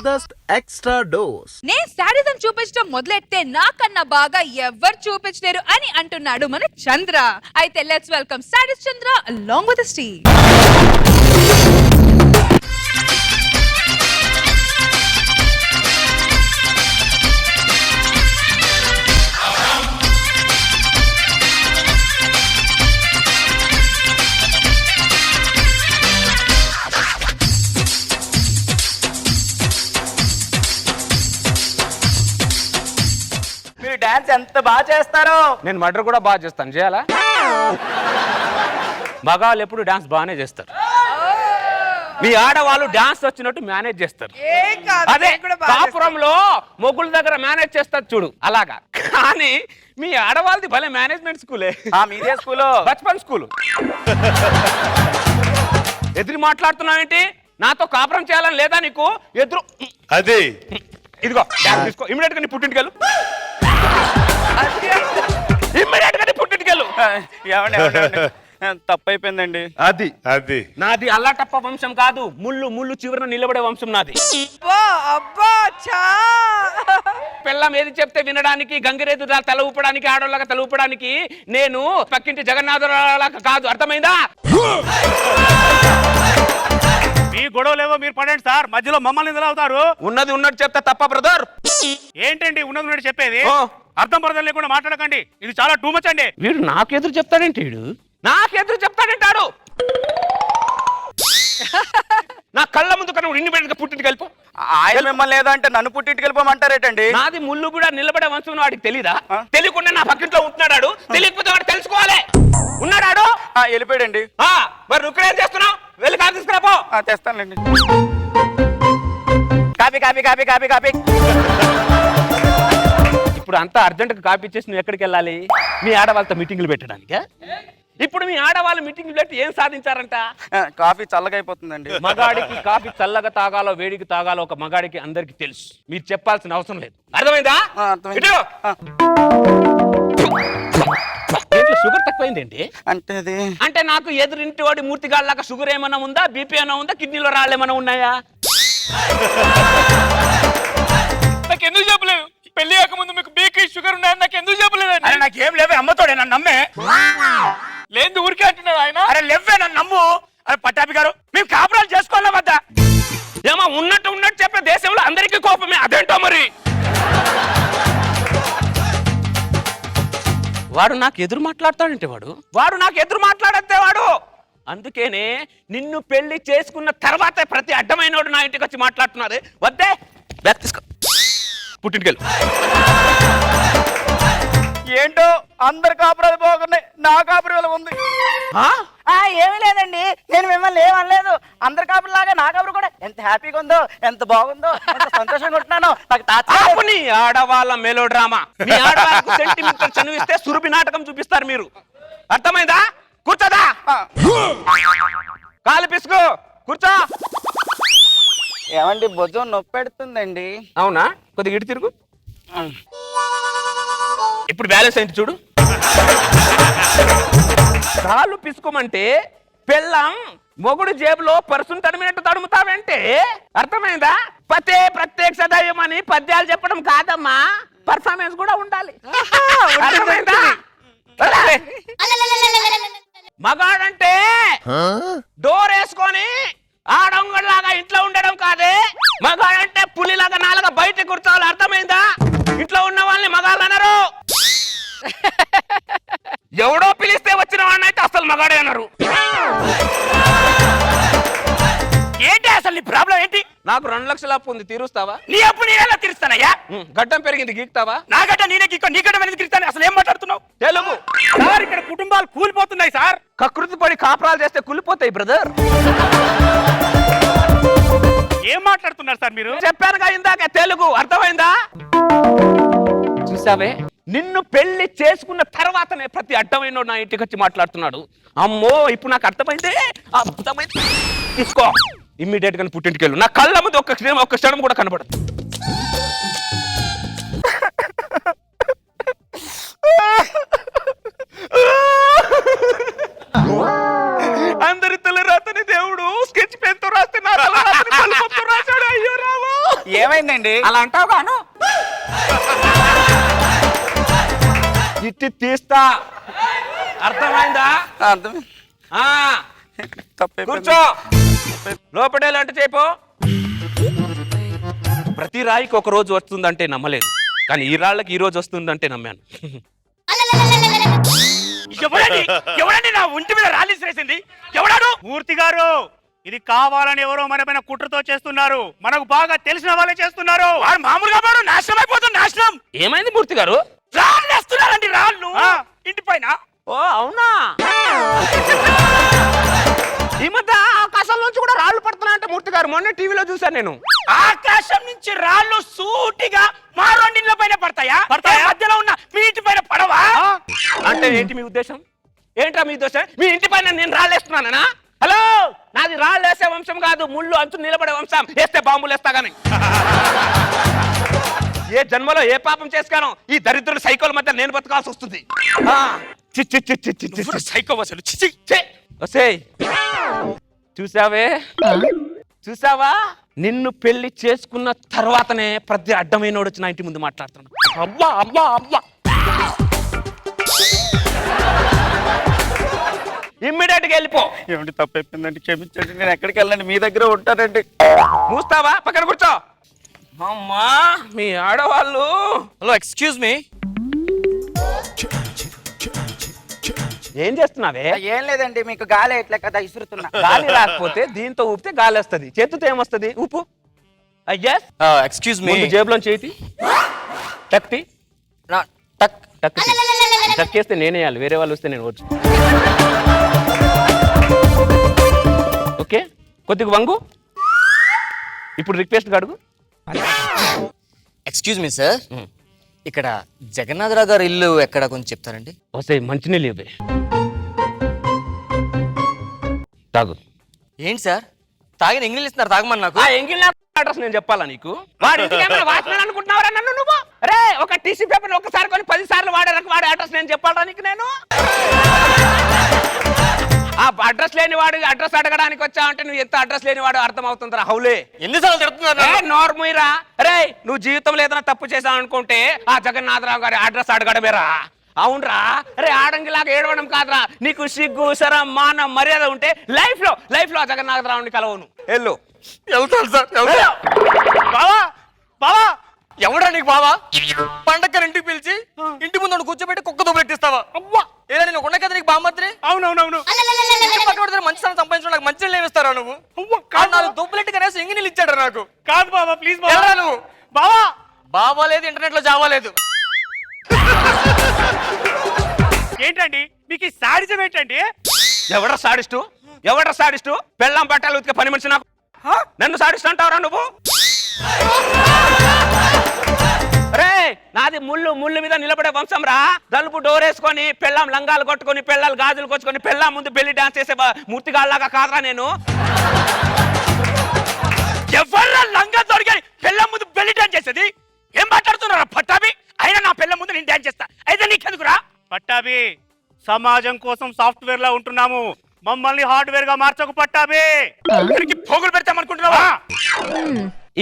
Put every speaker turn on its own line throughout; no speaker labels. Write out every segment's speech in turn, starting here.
Jabardasth extra dose.
నేను sadism చూపించడం మొదలెడితే నాకన్నా బాగా ఎవరు చూపించలేరు అని అంటున్నాడు మన చంద్ర. అయితే let's welcome sadist Chandra along with Steve.
Dance ఎంత బాగా చేస్తారో.
నేను మర్డర్ కూడా బాగా చేస్తాను. చేయాలా? మగాళ్ళు ఎప్పుడు డాన్స్ బాగానే చేస్తారు. మీ ఆడవాళ్ళు డాన్స్ వచ్చినట్టు మేనేజ్ చేస్తారు. అదే కాపురంలో మొగుళ్ళ దగ్గర మేనేజ్ చేస్తారు చూడు, అలాగా. కానీ మీ ఆడవాళ్ళది భలే మేనేజ్మెంట్ స్కూలే.
మీదే స్కూలు?
బచ్పన్ స్కూలు. ఎదురు మాట్లాడుతున్నావేంటి? నాతో కాపురం చేయాలని లేదా నీకు? ఎదురు
అదే
ఇదిగో తీసుకో, ఇమీడియట్ గా నీ పుట్టింటికెళ్ళు. ఇమ్మీడియట్ గా నీ పుట్టింటికెళ్ళు.
తప్పైపోయిందండి.
అది అది
నాది అల్లాటప్ప వంశం కాదు, ముళ్ళు ముళ్ళు చివరన నిలబడే వంశం నాది. పిల్లం ఏది చెప్తే వినడానికి, గంగిరేదు తల ఊపడానికి, ఆడోళ్ళగా తల ఊపడానికి నేను పక్కింటి జగన్నాథులాగా కాదు. అర్థమైందా?
మీ గొడవలేవో మీరు పడండి సార్, మధ్యలో మమ్మల్ని నిలవుతారు.
ఉన్నది ఉన్నట్టు చెప్తా తప్ప బ్రదర్.
ఏంటండి ఉన్నది ఉన్నట్టు చెప్పేది? అర్థం పర్థం లేకుండా మాట్లాడకండి, ఇది చాలా టూ మచ్ అండి.
వీడు నాకెదురు చెప్తాడేంటి? వీడు నాకెదురు చెప్తాడంటాడు. నా కళ్ళ ముందు కన్నా ఇండిపెండెంట్ గా పుట్టింటికి వెళ్ళిపో.
ఆయన మిమ్మల్ని లేదంటే నన్ను పుట్టింటికి వెళ్ళిపోమంటారేటండి?
నాది ముళ్ళు కూడా నిలబడే వంశం వాడికి తెలీదా? తెలియకుండా నా పక్కింట్లో ఉంటున్నాడు. తెలియకపోతే వాడు తెలుసుకోవాలి. ఉన్నాడాడు?
వెళ్ళిపోయాడండి.
మరి నువ్వు ఏం చేస్తున్నావు? వెళ్ళి కాఫీ తీసుకురాపో.
తెస్తానండి. కాపీ కాపీ కాపీ కాపీ కాపీ.
ఇప్పుడు అంతా అర్జెంట్గా కాపీ చేసి నువ్వు ఎక్కడికి వెళ్ళాలి? మీ ఆడవాళ్ళతో మీటింగ్లు పెట్టడానికా? ఇప్పుడు మీ ఆడవాళ్ళు మీటింగ్లు పెట్టి ఏం సాధించారంట?
కాఫీ చల్లగా అయిపోతుందండి.
మగాడికి కాఫీ చల్లగా తాగాలో వేడికి తాగాలో ఒక మగాడికి అందరికి తెలుసు. మీరు చెప్పాల్సిన అవసరం లేదు. అర్థమైందా? షుగర్ తక్కువైంది ఏంటి అంటే నాకు ఎదురింటి వాడి మూర్తిగాళ్ళగా షుగర్ ఏమైనా ఉందా? బీపీ ఏమైనా ఉందా? కిడ్నీలో రాళ్ళు ఏమైనా ఉన్నాయా?
నాకు ఎందుకు చెప్పలేదు? పెళ్లి కాకముందు మీకు బీపీ షుగర్ ఉన్నాయని నాకు ఎందుకు చెప్పలేదు?
నాకేం లేవే, అమ్మతోడే నన్ను నమ్మే.
లేదు ఊరికే అంటున్నాడు ఆయన.
అరే లేవే, నన్ను నమ్ము. అరే పట్టాభి గారు, మేము కాపురాలు చేసుకోవాలా వద్దా?
ఏమో ఉన్నట్టు ఉన్నట్టు చెప్పే దేశంలో అందరికీ కోపమే. అదేంటో మరి. వాడు నాకు ఎదురు మాట్లాడతాడంటే వాడు నాకు ఎదురు మాట్లాడద్దే వాడు. అందుకేనే నిన్ను పెళ్లి చేసుకున్న తర్వాత ప్రతి అడ్డమైనోడు నా ఇంటికి వచ్చి మాట్లాడుతున్నారు. వద్దే, బ్యాగ్ తీసుకో, పుట్టింటికెళ్ళు.
ఏంటో అందరు కాపురాలు బాగున్నాయి, నా కాపురం ఉంది. ఏమీ లేదండి, నేను మిమ్మల్ని ఏమనలేదు. అందరి కాపురం లాగా నా కాపురం కూడా ఎంత హ్యాపీగా ఉందో, ఎంత బాగుందో, ఎంత సంతోషంగా ఉంటున్నాను. నాకు
నీ ఆడవాళ్ళ మెలో డ్రామా. మీ ఆడవాళ్ళకు సెంటిమెంటల్ చనువిస్తే సురభి నాటకం చూపిస్తారు మీరు. అర్థమైందా? కూర్చోదా, కాలు పిసుకు, కూర్చో.
ఏమండి భుజం నొప్పి పెడుతుందండి.
అవునా? కొద్దిగా ఇటు తిరుగు. ఇప్పుడు బ్యాలెన్స్ అయింది చూడు. కాళ్ళు పిసుకోమంటే పెళ్ళం మొగుడు జేబులో పర్సును తడిమినట్టు తడుముతావంటే అర్థమైందా? పతే ప్రత్యక్ష దైవం అని పద్యాలు చెప్పడం కాదమ్మా, పర్ఫార్మెన్స్ కూడా ఉండాలి. అర్థమైందా? మగాడంటే డోర్ వేసుకొని ఆడొంగలాగా ఇంట్లో ఉండడం కాదే. మగాడంటే పులిలాగా నాలుగా బయట కూర్చోవాలి. అర్థమైందా? ఇంట్లో ఉన్న వాళ్ళని మగాళ్ళు అనరు. ఎవడో పిలిస్తే వచ్చిన వాడిని అయితే అసలు మగాడే అన్నారు.
ఏంటి అసలు నీ ప్రాబ్లం ఏంటి?
నాకు 2 లక్షల అప్పు ఉంది, తీరుస్తావా?
నీ అప్పు నేనేలా తీరుస్తానయ్యా?
గడ్డం పెరిగింది, గీక్తావా?
నా గడ్డ నేనే గీక్కో, నీ గడ్డ అనేది గీక్తాను. అసలు ఏం మాట్లాడుతున్నావు?
తెలుగు
సార్, ఇక్కడ కుటుంబాలు కూలిపోతున్నాయి సార్.
కకృతి పడి కాపురాలు చేస్తే కూలిపోతాయి బ్రదర్.
ఏం మాట్లాడుతున్నారు సార్ మీరు?
చెప్పానుగా ఇందాక తెలుగు. అర్థమైందా? చూసావే, నిన్ను పెళ్లి చేసుకున్న తర్వాతనే ప్రతి అడ్డమైన నా ఇంటికి వచ్చి మాట్లాడుతున్నాడు. అమ్మో, ఇప్పుడు నాకు అర్థమైంది. అర్థమైంది, తీసుకో. ఇమ్మీడియట్ గా పుట్టింటికి వెళ్ళు. నా కళ్ళ ముందు ఒక్క క్షణం కూడా కనబడదు. అందరి తల రాతని దేవుడు స్కెచ్ పెన్ తో రాస్తే నా తల రాతని రాశాడు. అయ్యో రావా.
ఏమైందండి?
అలా అంటావు గాను ఇట్టి తీస్తా, అర్థమైందా?
అర్థం
ఆ, కూర్చో. లోపడేలంటే చేపో. ప్రతి రాయికి ఒక రోజు వస్తుందంటే నమ్మలేదు, కానీ ఈ రాళ్ళకి ఈ రోజు వస్తుందంటే నమ్మాను.
ఎవడండి నా ఒంటి మీద రాలిసిరేసింది? ఎవడాడు? మూర్తి గారు, ఇది కావాలని ఎవరో మన పైన కుట్రతో చేస్తున్నారు. మనకు బాగా తెలిసిన వాళ్ళే చేస్తున్నారు. వాడు మామూలుగా వాడు నాశనం అయిపోతుంది. నాశనం.
ఏమైంది మూర్తి గారు?
రాళ్ళు వేస్తున్నారండి, రాళ్ళు ఇంటి పైన.
ఓ అవునా? ఈ మధ్య ఆకాశం నుంచి కూడా రాళ్ళు పడుతున్నా అంటే మూర్తి గారు మొన్న టీవీలో చూసాను నేను.
ఆకాశం నుంచి రాళ్ళు సూటిగా మా రెండింటిల పైన పడతాయా? మధ్యలో ఉన్న మీ ఇంటి పైన పడవా?
అంటే ఏంటి మీ ఉద్దేశం? ఏంట్రా మీ ఉద్దేశం? మీ ఇంటి పైన నేను రాళ్ళు వేస్తున్నానా? హలో, నాది రాళ్ళు వేసే వంశం కాదు, ముళ్ళు అంచు నిలబడే వంశం. వేస్తే బాంబులు వేస్తా గానీ. ఏ జన్మలో ఏ పాపం చేసుకాను ఈ దరిద్రుల సైకోల మధ్య నేను బతకాల్సి వస్తుంది.
సైకో అసలు.
చూసావే, చూసావా? నిన్ను పెళ్లి చేసుకున్న తర్వాతనే ప్రతి అడ్డమైనోడు వచ్చి నా ఇంటి ముందు మాట్లాడుతున్నాడు. అబ్బా అబ్బా అబ్బా. ఇమ్మీడియట్ గా వెళ్ళిపో.
ఏమిటి తప్పైపోయిందండి, క్షమించండి. నేను ఎక్కడికి వెళ్ళండి, మీ దగ్గర ఉంటానండి.
మూస్తావా? పక్కన కూర్చో. అమ్మా, మీ ఆడవాళ్ళు.
Hello, excuse me.
ఏం చేస్తున్నావే?
ఏం లేదండి, మీకు గాలి ఎట్లే కదా ఇసురుతున్నా.
గాలి రాకపోతే దీంతో ఊపితే గాలి వస్తుంది, చేతితో ఏమొస్తుంది? ఊపు. అయ్యస్,
ఎక్స్క్యూజ్ మీ.
ముందు జేబులోంచి చేతి టక్టి
టక్
టక్ టక్ చేస్తే నేనేయాలి, వేరే వాళ్ళు వస్తే నేను వచ్చు. ఓకే, కొద్దిగా వంగు. ఇప్పుడు రిక్వెస్ట్ అడుగు.
ఎక్స్క్యూజ్ మీ సార్, ఇక్కడ జగన్నాథరావు గారి ఇల్లు ఎక్కడ కొంచెం చెప్తారండి?
వస్తే మంచినీళ్ళు ఇవ్వే. తాగు.
ఏంటి సార్, తాగిన ఎంగిల్ ఇస్తున్నారు, తాగమని నాకు.
ఆ ఎంగిల్ అడ్రస్ నేను చెప్పాలా నీకు? వాడి ఇంటికి ఏమైనా వాచ్మెన్ అనుకుంటున్నావురా నన్ను నువ్వు? అరే, ఒక టీసీ పేపర్ ఒకసారి కొని 10 సార్లు వాడారకు వాడి అడ్రస్ నేను చెప్పాలా నీకు? నేను ఆ అడ్రస్ లేని వాడు అడ్రస్ అడగడానికి వచ్చా అంటే నువ్వు ఎంత అడ్రస్ లేని వాడు అర్థం అవుతుందిరా. హౌలే,
ఎన్నిసార్లు తిడుతున్నారు?
నోర్ముయిరా. అరే, నువ్వు జీవితంలో ఏదైనా తప్పు చేసావు అనుకుంటే ఆ జగన్నాథరావు గారి అడ్రస్ అడగడమేరా. అవునరా? అరే, ఆడంగిలాగా ఏడవడం కాదురా. నీకు సిగ్గు, శరం, మానం, మర్యాద ఉంటే లైఫ్ లో ఆ జగన్నాథరావుని కలవను. వెళ్ళు.
వెళ్తాను సార్.
బావా, బావా,
ఎవడా నీకు బావా? పండక్కని ఇంటికి పిలిచి ఇంటి ముందు కూర్చోబెట్టి కుక్కతో పెట్టిస్తావా? అవ్వా, ఏదా నేను ఉండ కదా నీకు బామ్మద్రి?
అవునవునవును.
పక్కన మంచి స్థానం సంపాదించడం నాకు మంచి నీళ్ళు ఏమిస్తారా నువ్వు? నాలుగు దుబ్బులెట్టి కనేసి ఇంగి నీళ్ళు ఇచ్చాడు నాకు.
కాదు బావా, ప్లీజ్
ఎవరా
బావా.
నువ్వు?
బావా,
బావా లేదు, ఇంటర్నెట్ లో జావా లేదు.
ఏంటండి మీకు ఈ సాడిజం ఏంటండి?
ఎవడ్రా సాడిస్టు? పెళ్ళాం పట్టాలు ఉతికే పని మనిషి నాకు. నన్ను సాడిస్టు అంటావురా నువ్వు? రే, నాది ముళ్ళు మీద నిలబడే వంశం రా. తలుపు డోర్ వేసుకొని పెళ్ళాం లంగాలు కొట్టుకొని పెళ్ళాలు గాజులు కొట్టుకొని పెళ్ళాం ముందు పెళ్లి డాన్స్ చేసే మూర్తిగాళ్ళగా కాదురా నేను.
ఎవర్రా లంగా దొరికాయి పెళ్ళం ముందు పెళ్లి డాన్స్ చేసేది? ఏం మాట్లాడుతున్నారా పట్టాభి? అయినా నా పెళ్ళం ముందు నేను డాన్స్ చేస్తా, అయితే నీకెందుకురా? పట్టాభి, సమాజం కోసం సాఫ్ట్వేర్ లా ఉంటున్నాము, మమ్మల్ని హార్డ్వేర్ గా మార్చకు పట్టాభి. ఇక్కడికి పోగులు పెడతామనుకుంటున్నావా?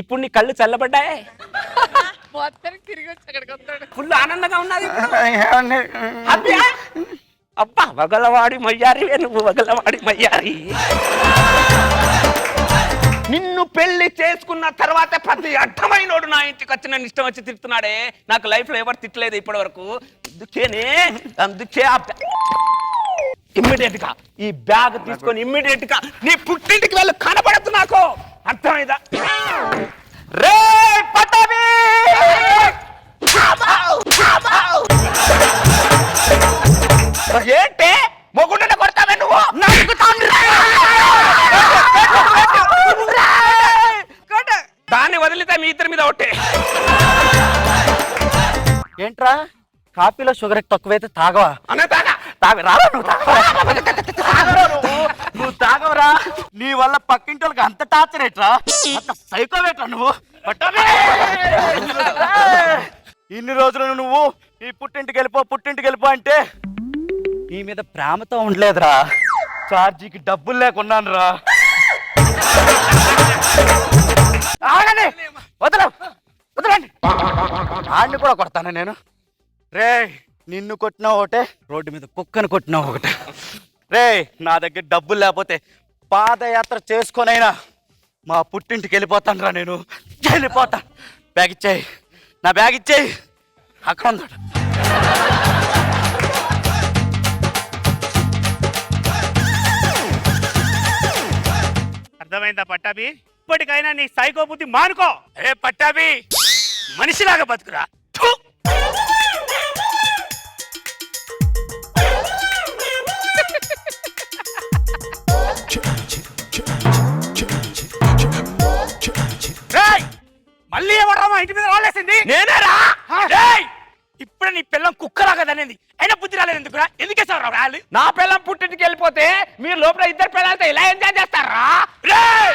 ఇప్పుడు నీ కళ్ళు చల్లబడ్డాయి,
మొత్తానికి తిరిగి వచ్చి అక్కడికి వస్తాడు.
ఫుల్ ఆనందంగా ఉన్నది. హ్యాపీయా? అబ్బా, వగలవాడి మయ్యారి నువ్వు, వగలవాడి మయ్యారి. నిన్ను పెళ్లి చేసుకున్న తర్వాత ప్రతి అడ్డమైనోడు నా ఇంటికి వచ్చి నన్ను ఇష్టం వచ్చి తిడుతున్నాడే. నాకు లైఫ్ లో ఎవరు తిట్టలేదు ఇప్పటి వరకు. అందుకే ఇమ్మీడియట్ గా ఈ బ్యాగ్ తీసుకొని ఇమ్మీడియట్ గా నీ పుట్టింటికి వెళ్ళి కనబడద్దు నాకు, అర్థమైందా? రే పట్టాభి, ఏంటే మొగుండనే కొడతావే నువ్వు? దాన్ని వదిలితే మీ ఇద్దరి మీద ఒకటే.
ఏంట్రా, కాఫీలో షుగర్ తక్కువైతే తాగవా?
అనే తాగా
రారా నువ్వు తాగవరా? నీ వల్ల పక్కింటి వాళ్ళకి అంత టార్చర్ ఏట్రా, అంత సైకోవేట్రా నువ్వు? ఇన్ని రోజులు నువ్వు ఈ పుట్టింటికి వెళ్ళిపో అంటే నీ మీద ప్రేమతో ఉండలేదురా, ఛార్జీకి డబ్బులు లేకున్నాను రా. ఆగండి వదలండి ఆడిని కూడా కొడతాను నేను. రే నిన్ను కొట్టినా ఒకటే, రోడ్డు మీద కుక్కను కొట్టినా ఒకటే. రే నా దగ్గర డబ్బులు లేకపోతే పాదయాత్ర చేసుకొనైనా మా పుట్టింటికి వెళ్ళిపోతాను రా, నేను వెళ్ళిపోతాను. బ్యాగ్ ఇచ్చేయి, నా బ్యాగ్ ఇచ్చేయి. అక్కడ ఉందాడు.
అర్థమైందా పట్టాభి? ఇప్పటికైనా నీ సైకో బుద్ధి మానుకో. ఏ పట్టాభి, మనిషిలాగా బతుకురా. థు! రేయ్! మళ్ళీ ఎవరా మా ఇంటి మీద రాలేసింది?
నేనేరా?
రేయ్! ఇప్పుడు నీ పిల్లం కుక్కలాగా అనేది అయినా బుద్ధి రాలేదు ఎందుకురా? ఎందుకేసావు రాలి?
నా పిల్లం పుట్టింటికి వెళ్ళిపోతే మీరు లోపల ఇద్దరు పిల్లలతో ఇలా ఎంజాయ్ చేస్తారా?
రేయ్!